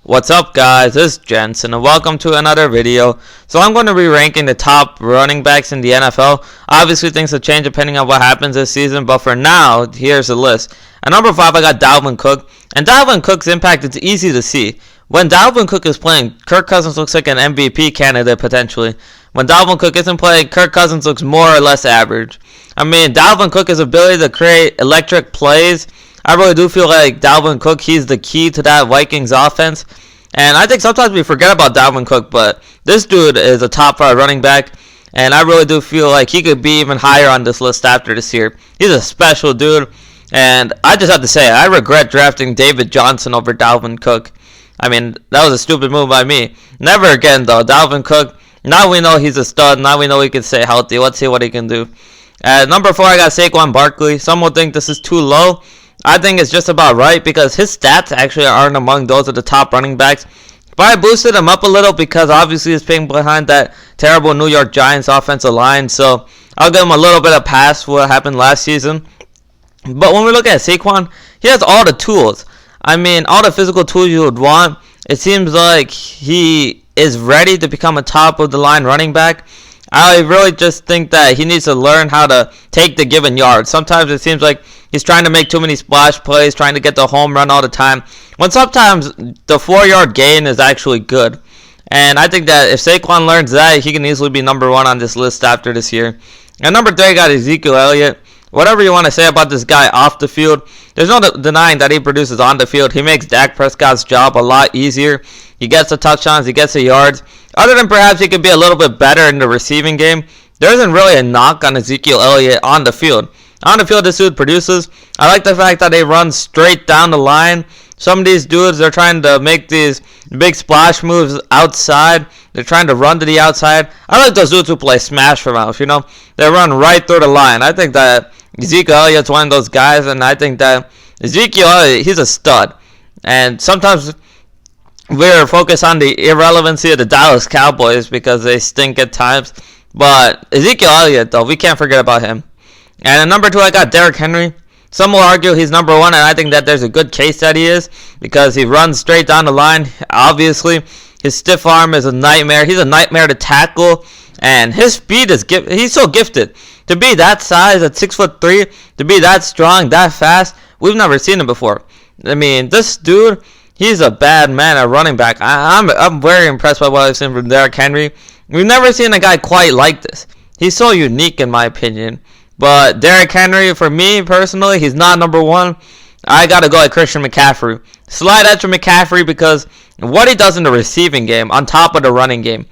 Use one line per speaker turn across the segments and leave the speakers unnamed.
What's up guys, it's Jensen and welcome to another video. So I'm going to be ranking the top running backs in the NFL. Obviously things will change depending on what happens this season, but for now, here's the list. At number 5 I got Dalvin Cook, and Dalvin Cook's impact is easy to see. When Dalvin Cook is playing, Kirk Cousins looks like an MVP candidate potentially. When Dalvin Cook isn't playing, Kirk Cousins looks more or less average. I mean, Dalvin Cook's ability to create electric plays, I really do feel like Dalvin Cook, he's the key to that Vikings offense. And I think sometimes we forget about Dalvin Cook, but this dude is a top 5 running back. And I really do feel like he could be even higher on this list after this year. He's a special dude. And I just have to say, I regret drafting David Johnson over Dalvin Cook. I mean, that was a stupid move by me. Never again, though. Dalvin Cook, now we know he's a stud. Now we know he can stay healthy. Let's see what he can do. At number 4, I got Saquon Barkley. Some will think this is too low. I think it's just about right because his stats actually aren't among those of the top running backs. But I boosted him up a little because obviously he's playing behind that terrible New York Giants offensive line. So I'll give him a little bit of pass for what happened last season. But when we look at Saquon, he has all the tools. I mean, all the physical tools you would want. It seems like he is ready to become a top of the line running back. I really just think that he needs to learn how to take the given yards. Sometimes it seems like he's trying to make too many splash plays, trying to get the home run all the time, when sometimes the 4-yard gain is actually good. And I think that if Saquon learns that, he can easily be number 1 on this list after this year. And number 3, I got Ezekiel Elliott. Whatever you want to say about this guy off the field, there's no denying that he produces on the field. He makes Dak Prescott's job a lot easier. He gets the touchdowns, he gets the yards. Other than perhaps he could be a little bit better in the receiving game, there isn't really a knock on Ezekiel Elliott on the field. On the field, this dude produces. I like the fact that they run straight down the line. Some of these dudes, they're trying to make these big splash moves outside. They're trying to run to the outside. I like those dudes who play smash for mouth, you know. They run right through the line. I think that Ezekiel Elliott's one of those guys, and I think that Ezekiel Elliott, he's a stud. And sometimes we're focused on the irrelevancy of the Dallas Cowboys because they stink at times. But Ezekiel Elliott, though, we can't forget about him. And at number 2, I got Derrick Henry. Some will argue he's number 1, and I think that there's a good case that he is because he runs straight down the line. Obviously, his stiff arm is a nightmare. He's a nightmare to tackle, and his speed is he's so gifted. To be that size at 6'3", to be that strong, that fast, we've never seen him before. I mean, this dude, he's a bad man at running back. I'm very impressed by what I've seen from Derrick Henry. We've never seen a guy quite like this. He's so unique in my opinion. But Derrick Henry, for me personally, he's not number 1. I got to go at Christian McCaffrey. Slight edge of McCaffrey because what he does in the receiving game on top of the running game.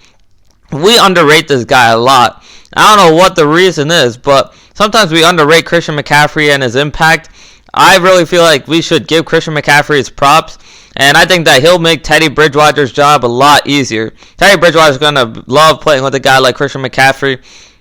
We underrate this guy a lot. I don't know what the reason is, but sometimes we underrate Christian McCaffrey and his impact. I really feel like we should give Christian McCaffrey his props. And I think that he'll make Teddy Bridgewater's job a lot easier. Teddy Bridgewater's going to love playing with a guy like Christian McCaffrey.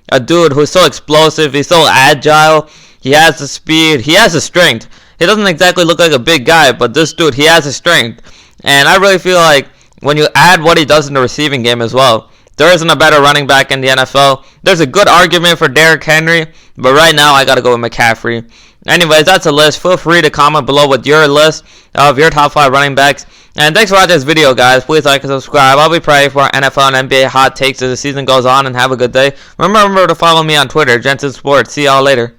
A dude who's so explosive, he's so agile, he has the speed, he has the strength. He doesn't exactly look like a big guy, but this dude, he has the strength. And I really feel like when you add what he does in the receiving game as well, there isn't a better running back in the NFL. There's a good argument for Derrick Henry, but right now I got to go with McCaffrey. Anyways, that's a list. Feel free to comment below with your list of your top 5 running backs. And thanks for watching this video, guys. Please like and subscribe. I'll be praying for NFL and NBA hot takes as the season goes on, and have a good day. Remember to follow me on Twitter, Jensen Sports. See y'all later.